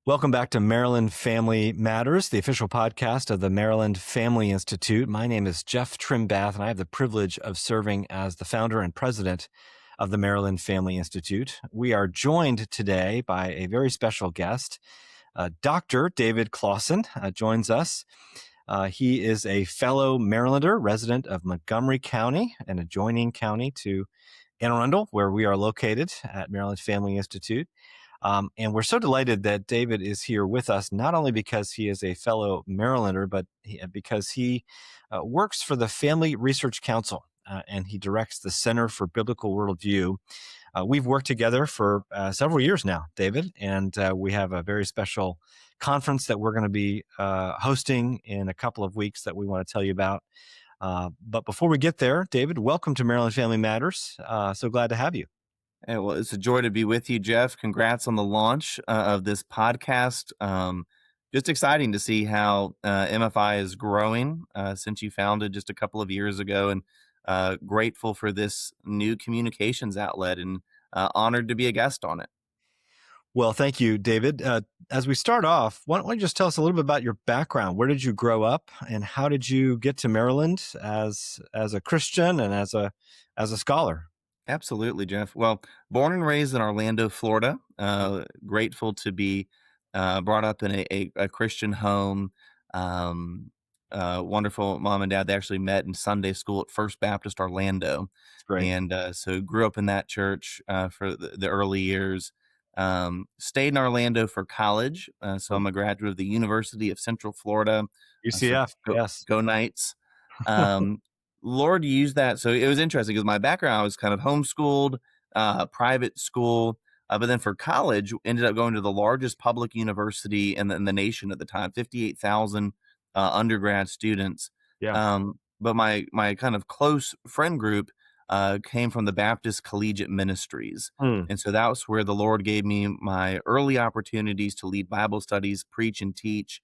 Welcome back to Maryland Family Matters, the official podcast of the Maryland Family Institute. My name is Jeff Trimbath, and I have the privilege of serving as the founder and president of the Maryland Family Institute. We are joined today by a very special guest. Dr. David Closson joins us. He is a fellow Marylander, resident of Montgomery County, an adjoining county to Anne Arundel, where we are located at Maryland Family Institute. And we're so delighted that David is here with us, not only because he is a fellow Marylander, but because he works for the Family Research Council, and he directs the Center for Biblical Worldview. We've worked together for several years now, David, and we have a very special conference that we're going to be hosting in a couple of weeks that we want to tell you about. But before we get there, David, welcome to Maryland Family Matters. So glad to have you. Hey, well, it's a joy to be with you, Jeff. Congrats on the launch of this podcast. Just exciting to see how MFI is growing since you founded just a couple of years ago, and grateful for this new communications outlet, and honored to be a guest on it. Well, thank you, David. As we start off, why don't you just tell us a little bit about your background? Where did you grow up, and how did you get to Maryland as a Christian and as a scholar? Absolutely, Jeff. Well, born and raised in Orlando, Florida. Grateful to be brought up in a Christian home. Wonderful mom and dad. They actually met in Sunday school at First Baptist Orlando. It's great. And so grew up in that church for the early years. Stayed in Orlando for college. So I'm a graduate of the University of Central Florida. UCF, yes. Go Knights. Lord used that. So it was interesting because my background, I was kind of homeschooled, private school, but then for college, ended up going to the largest public university in the nation at the time, 58,000 undergrad students. Yeah. But my kind of close friend group came from the Baptist Collegiate Ministries. And so that was where the Lord gave me my early opportunities to lead Bible studies, preach, and teach.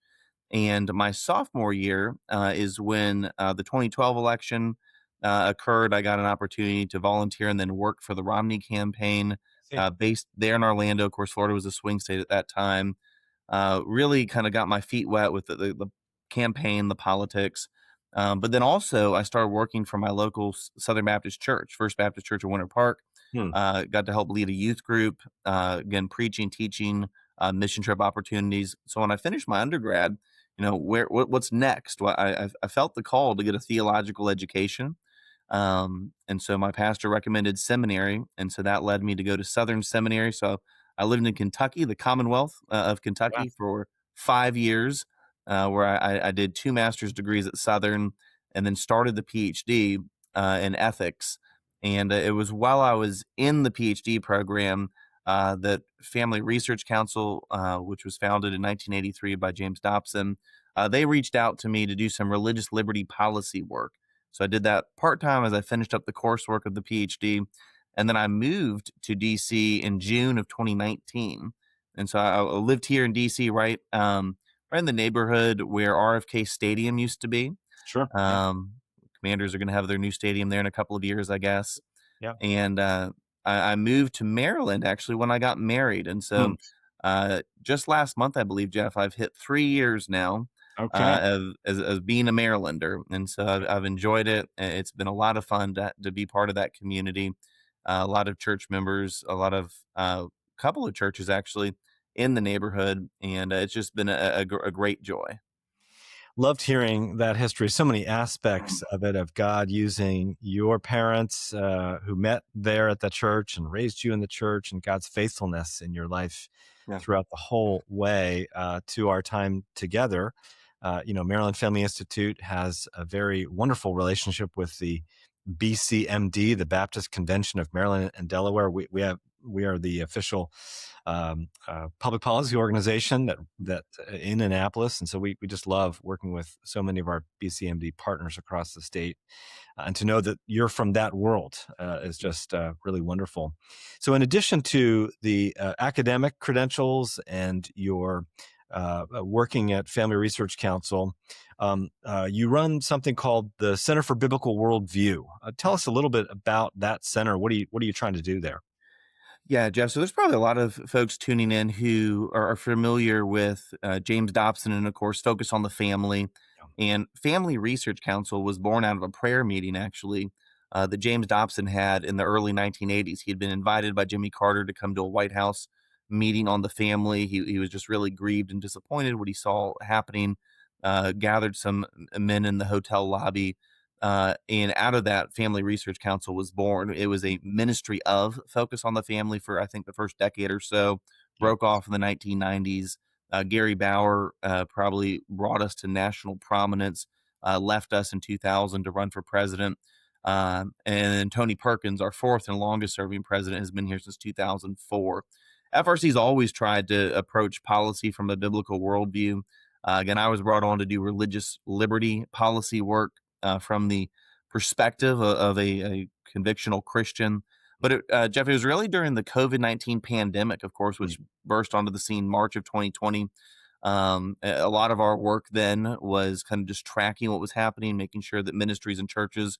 And my sophomore year is when the 2012 election occurred. I got an opportunity to volunteer and then work for the Romney campaign based there in Orlando. Of course, Florida was a swing state at that time. Really kind of got my feet wet with the campaign, the politics. But then also I started working for my local Southern Baptist Church, First Baptist Church in Winter Park. Got to help lead a youth group, again, preaching, teaching, mission trip opportunities. So when I finished my undergrad, what's next? Well, I felt the call to get a theological education. And so my pastor recommended seminary. And so that led me to go to Southern Seminary. So I lived in Kentucky, the Commonwealth of Kentucky, for 5 years, where I did 2 master's degrees at Southern, and then started the PhD in ethics. And it was while I was in the PhD program that Family Research Council, which was founded in 1983 by James Dobson, they reached out to me to do some religious liberty policy work. So I did that part-time as I finished up the coursework of the PhD. And then I moved to D.C. in June of 2019. And so I lived here in D.C., right in the neighborhood where RFK Stadium used to be. Sure. Commanders are going to have their new stadium there in a couple of years, I guess. Yeah. And I moved to Maryland actually when I got married. And so just last month, I believe, Jeff, I've hit 3 years now as being a Marylander. And so I've enjoyed it. It's been a lot of fun to be part of that community. A lot of church members, a couple of churches actually in the neighborhood. And it's just been a great joy. Loved hearing that history. So many aspects of it, of God using your parents who met there at the church and raised you in the church, and God's faithfulness in your life throughout the whole way to our time together. Maryland Family Institute has a very wonderful relationship with the BCMD, the Baptist Convention of Maryland and Delaware. We are the official public policy organization that in Annapolis, and so we just love working with so many of our BCMD partners across the state, and to know that you're from that world is just really wonderful. So, in addition to the academic credentials and your working at Family Research Council, you run something called the Center for Biblical Worldview. Tell us a little bit about that center. What are you trying to do there? Yeah, Jeff. So there's probably a lot of folks tuning in who are familiar with James Dobson and, of course, Focus on the Family. And Family Research Council was born out of a prayer meeting, actually, that James Dobson had in the early 1980s. He had been invited by Jimmy Carter to come to a White House meeting on the family. He was just really grieved and disappointed what he saw happening, gathered some men in the hotel lobby, and out of that, Family Research Council was born. It was a ministry of Focus on the Family for, I think, the first decade or so, Yeah. broke off in the 1990s. Gary Bauer probably brought us to national prominence, left us in 2000 to run for president. And Tony Perkins, our fourth and longest serving president, has been here since 2004. FRC's always tried to approach policy from a biblical worldview. Again, I was brought on to do religious liberty policy work from the perspective of a convictional Christian. But Jeff, it was really during the COVID-19 pandemic, of course, which burst onto the scene March of 2020. A lot of our work then was kind of just tracking what was happening, making sure that ministries and churches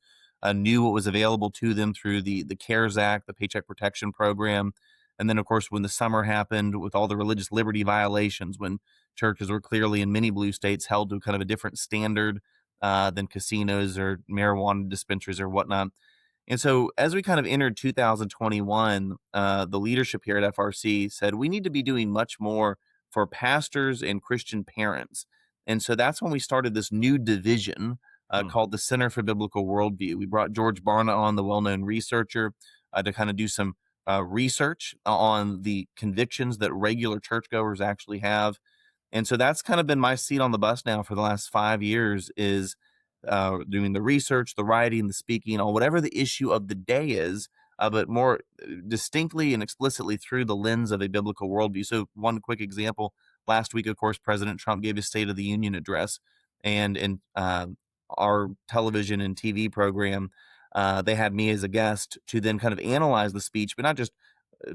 knew what was available to them through the CARES Act, the Paycheck Protection Program. And then, of course, when the summer happened with all the religious liberty violations, when churches were clearly in many blue states held to kind of a different standard than casinos or marijuana dispensaries or whatnot. And so, as we kind of entered 2021, the leadership here at FRC said we need to be doing much more for pastors and Christian parents. And so that's when we started this new division called the Center for Biblical Worldview. We brought George Barna on, the well known researcher, to kind of do some research on the convictions that regular churchgoers actually have. And so that's kind of been my seat on the bus now for the last 5 years, is doing the research, the writing, the speaking on whatever the issue of the day is, but more distinctly and explicitly through the lens of a biblical worldview. So one quick example, last week, of course, President Trump gave his State of the Union address, and in our television and TV program, they had me as a guest to then kind of analyze the speech, but not just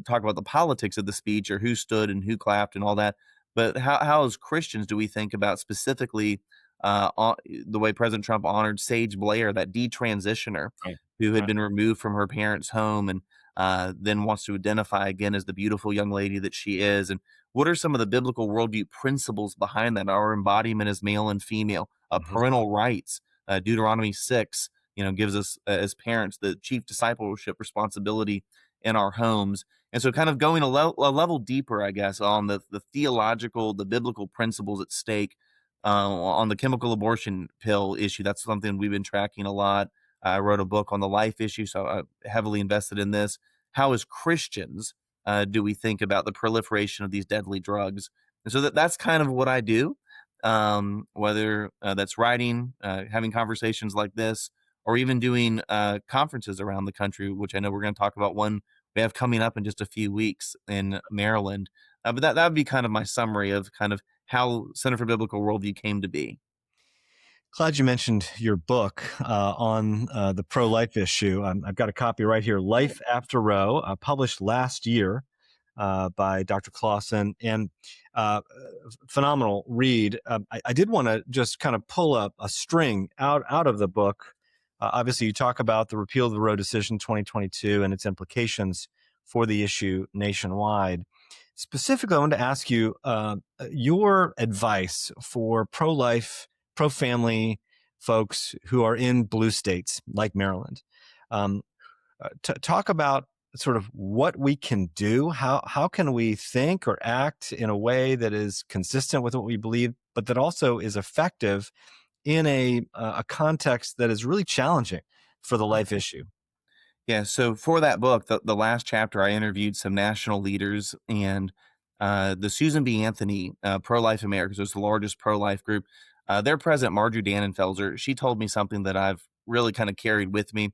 talk about the politics of the speech or who stood and who clapped and all that, but how as Christians do we think about specifically the way President Trump honored Sage Blair, that detransitioner Right. who had Right. been removed from her parents' home and then wants to identify again as the beautiful young lady that she is. And what are some of the biblical worldview principles behind that? Our embodiment as male and female, parental rights, Deuteronomy 6, gives us as parents the chief discipleship responsibility in our homes. And so kind of going a level deeper, I guess, on the theological, the biblical principles at stake on the chemical abortion pill issue. That's something we've been tracking a lot. I wrote a book on the life issue, so I heavily invested in this. How, as Christians, do we think about the proliferation of these deadly drugs? And so that's kind of what I do, whether that's writing, having conversations like this, or even doing conferences around the country, which I know we're going to talk about one we have coming up in just a few weeks in Maryland. But that would be kind of my summary of kind of how Center for Biblical Worldview came to be. Glad you mentioned your book on the pro-life issue. I've got a copy right here, Life After Roe, published last year by Dr. Closson, and phenomenal read. I did want to just kind of pull a string out of the book. Obviously, you talk about the repeal of the Roe decision 2022 and its implications for the issue nationwide. Specifically, I wanted to ask you your advice for pro-life, pro-family folks who are in blue states like Maryland. Talk about sort of what we can do. How can we think or act in a way that is consistent with what we believe, but that also is effective in a context that is really challenging for the life issue? Yeah, so for that book, the last chapter, I interviewed some national leaders, and the Susan B. Anthony Pro-Life Americans, was the largest pro-life group. Their president, Marjorie Dannenfelser, she told me something that I've really kind of carried with me.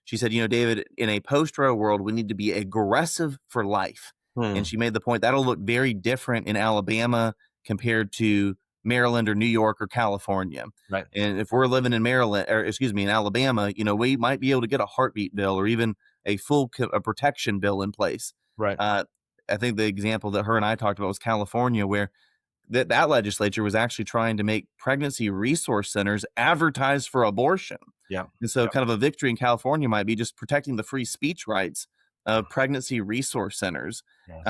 She said, David, in a post-Roe world, we need to be aggressive for life. And she made the point that'll look very different in Alabama compared to Maryland or New York or California. Right. And if we're living in Maryland, or excuse me, in Alabama, we might be able to get a heartbeat bill or even a full protection bill in place. Right. I think the example that her and I talked about was California, where that legislature was actually trying to make pregnancy resource centers advertise for abortion. Yeah. And so kind of a victory in California might be just protecting the free speech rights pregnancy resource centers. Yes.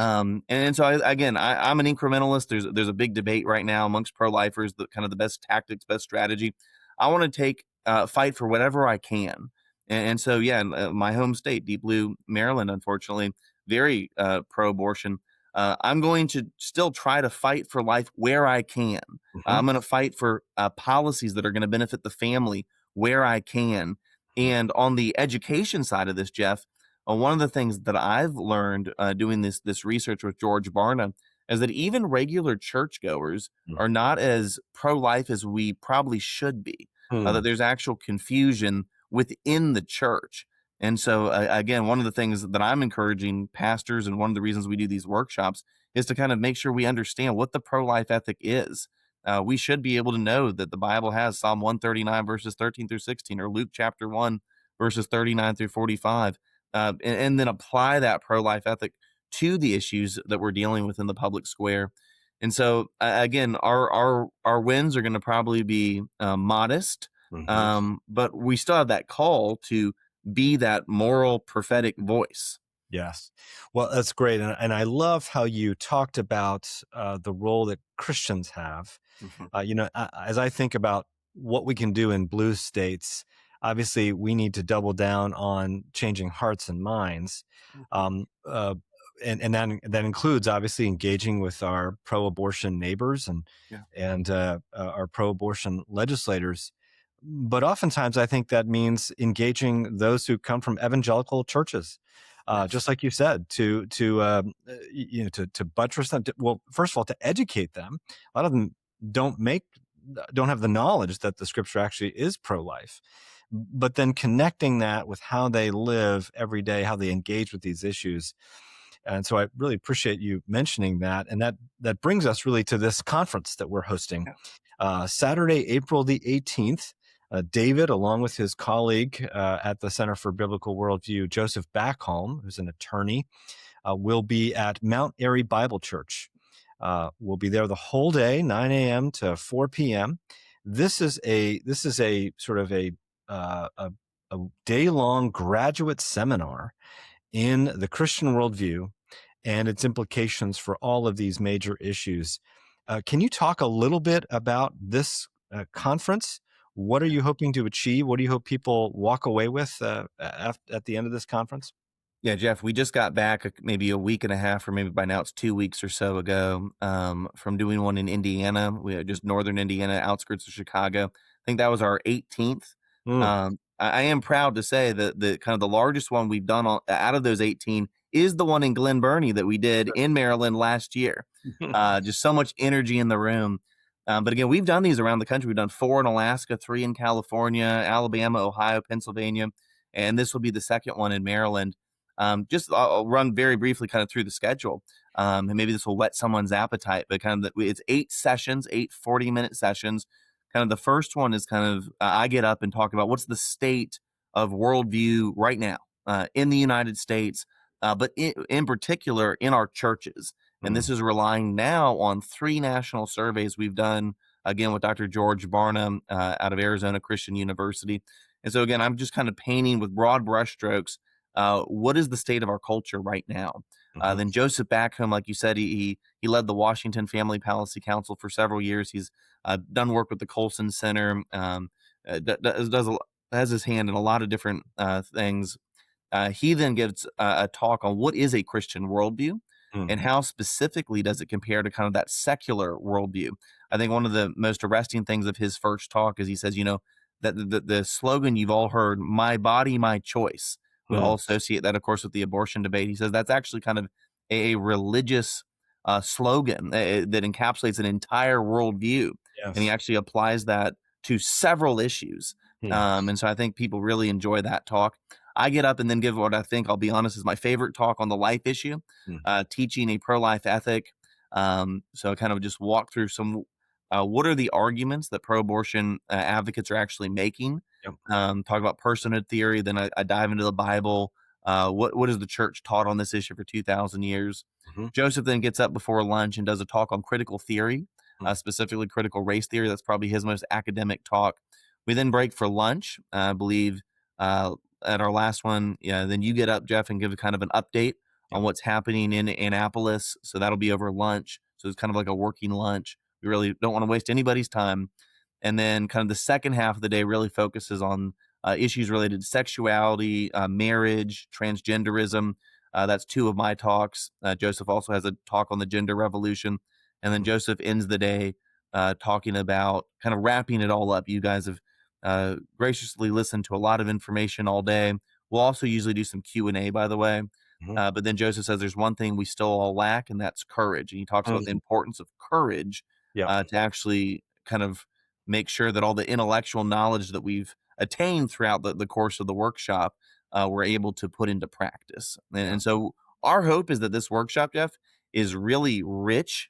And so I'm an incrementalist. There's a big debate right now amongst pro-lifers, the kind of the best tactics, best strategy. I want to fight for whatever I can. And so, yeah, in, my home state, Deep Blue, Maryland, unfortunately, very pro-abortion. I'm going to still try to fight for life where I can. Hmm. I'm going to fight for policies that are going to benefit the family where I can. And on the education side of this, Jeff, one of the things that I've learned doing this research with George Barna is that even regular churchgoers are not as pro-life as we probably should be. That there's actual confusion within the church. And so, again, one of the things that I'm encouraging pastors, and one of the reasons we do these workshops, is to kind of make sure we understand what the pro-life ethic is. We should be able to know that the Bible has Psalm 139 verses 13 through 16, or Luke chapter 1 verses 39 through 45, and then apply that pro-life ethic to the issues that we're dealing with in the public square. And so, again, our wins are going to probably be modest, but we still have that call to be that moral prophetic voice. Yes. Well, that's great. And I love how you talked about the role that Christians have. Mhm. As I think about what we can do in blue states, obviously we need to double down on changing hearts and minds. Um, uh, and that includes obviously engaging with our pro-abortion neighbors Yeah. and our pro-abortion legislators. But oftentimes I think that means engaging those who come from evangelical churches. Yes. Just like you said, to buttress them. Well, first of all, to educate them. A lot of them don't don't have the knowledge that the scripture actually is pro-life, but then connecting that with how they live every day, how they engage with these issues. And so I really appreciate you mentioning that. And that brings us really to this conference that we're hosting Yeah. Saturday, April the 18th. David, along with his colleague at the Center for Biblical Worldview, Joseph Backholm, who's an attorney, will be at Mount Airy Bible Church. We'll be there the whole day, 9 a.m. to 4 p.m. This is a sort of a day-long graduate seminar in the Christian worldview and its implications for all of these major issues. Can you talk a little bit about this conference? What are you hoping to achieve? What do you hope people walk away with at the end of this conference? Yeah, Jeff, we just got back maybe a week and a half, or maybe by now it's 2 weeks or so ago, from doing one in Indiana. We just northern Indiana, outskirts of Chicago. I think that was our 18th. Mm. I am proud to say that the kind of the largest one we've done out of those 18 is the one in Glen Burnie that we did in Maryland last year. Just so much energy in the room. But again, we've done these around the country. We've done 4 in Alaska, 3 in California, Alabama, Ohio, Pennsylvania, and this will be the second one in Maryland. I'll run very briefly kind of through the schedule, and maybe this will whet someone's appetite, but kind of it's 8 sessions, 8 40-minute sessions. Kind of the first one is kind of I get up and talk about what's the state of worldview right now in the United States, but in particular in our churches. And this is relying now on 3 national surveys we've done, again, with Dr. George Barna out of Arizona Christian University. And so, again, I'm just kind of painting with broad brushstrokes what is the state of our culture right now. Then Joseph Backholm, like you said, he led the Washington Family Policy Council for several years. He's done work with the Closson Center, has his hand in a lot of different things. He then gives a talk on what is a Christian worldview and how specifically does it compare to kind of that secular worldview. I think one of the most arresting things of his first talk is he says, that the slogan you've all heard, "My body, my choice." We all associate that, of course, with the abortion debate. He says that's actually kind of a religious slogan that encapsulates an entire worldview. And he Yes. actually applies that to several issues. And so I think people really enjoy that talk. I get up and then give what I think, I'll be honest, is my favorite talk on the life issue, teaching a pro-life ethic. So I kind of just walk through what are the arguments that pro-abortion advocates are actually making. Yep. Talk about personhood theory. Then I dive into the Bible. What has the church taught on this issue for 2,000 years? Joseph then gets up before lunch and does a talk on critical theory, specifically critical race theory. That's probably his most academic talk. We then break for lunch. I believe at our last one, yeah, then you get up, Jeff, and give kind of an update Yeah. on what's happening in Annapolis. So that'll be over lunch. So it's kind of like a working lunch. We really don't want to waste anybody's time. And then kind of the second half of the day really focuses on issues related to sexuality, marriage, transgenderism. That's two of my talks. Joseph also has a talk on the gender revolution. And then Joseph ends the day talking about kind of wrapping it all up. You guys have graciously listened to a lot of information all day. We'll also usually do some Q&A, by the way. Mm-hmm. But then Joseph says there's one thing we still all lack, and that's courage. And he talks about the importance of courage Yeah. to actually kind of make sure that all the intellectual knowledge that we've attained throughout the course of the workshop, we're able to put into practice. And so our hope is that this workshop, Jeff, is really rich.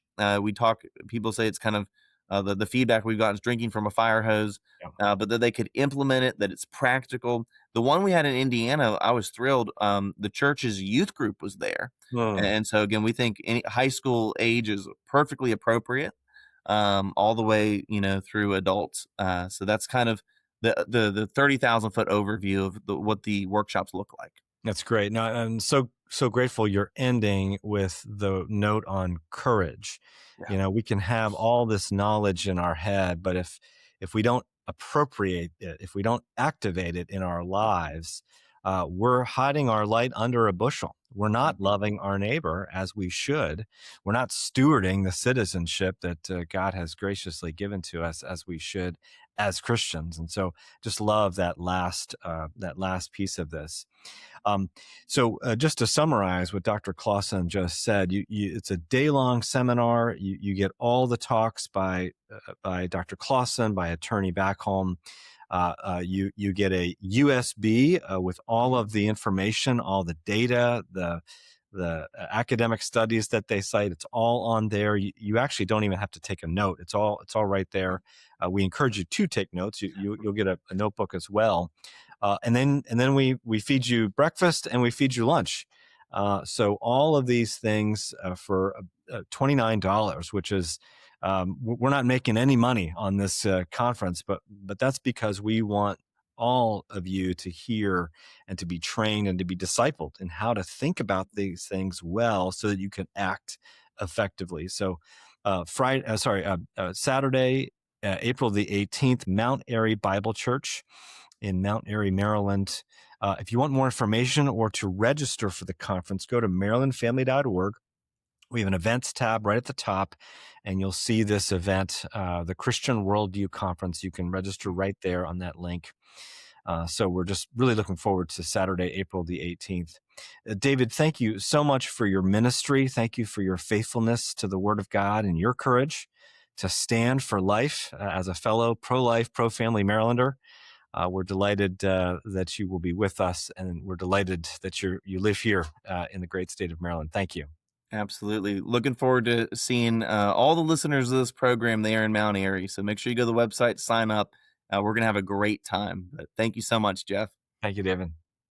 People say it's kind of the feedback we've gotten is drinking from a fire hose, but that they could implement it, that it's practical. The one we had in Indiana, I was thrilled. The church's youth group was there. And so again, we think any high school age is perfectly appropriate, all the way, through adults. So that's kind of the 30,000-foot overview of what the workshops look like. That's great. Now, I'm so grateful you're ending with the note on courage. We can have all this knowledge in our head, but if we don't appropriate it, if we don't activate it in our lives, we're hiding our light under a bushel. We're not loving our neighbor as we should. We're not stewarding the citizenship that God has graciously given to us as we should as Christians. And so, just love that last piece of this. So just to summarize what Dr. Closson just said, it's a day-long seminar. You get all the talks by Dr. Closson, by Attorney Backholm. You get a USB with all of the information, all the data, the academic studies that they cite. It's all on there. You actually don't even have to take a note. It's all right there. We encourage you to take notes. You'll get a notebook as well. And then we feed you breakfast and we feed you lunch. So all of these things for $29, which is we're not making any money on this conference, but that's because we want all of you to hear and to be trained and to be discipled in how to think about these things well, so that you can act effectively. So Saturday, April the 18th, Mount Airy Bible Church in Mount Airy, Maryland. If you want more information or to register for the conference, go to marylandfamily.org. We have an events tab right at the top, and you'll see this event, the Christian Worldview Conference. You can register right there on that link. So we're just really looking forward to Saturday, April the 18th. David, thank you so much for your ministry. Thank you for your faithfulness to the Word of God and your courage to stand for life as a fellow pro-life, pro-family Marylander. We're delighted that you will be with us, and we're delighted that you live here in the great state of Maryland. Thank you. Absolutely. Looking forward to seeing all the listeners of this program there in Mount Airy. So make sure you go to the website, sign up. We're going to have a great time. But thank you so much, Jeff. Thank you, David.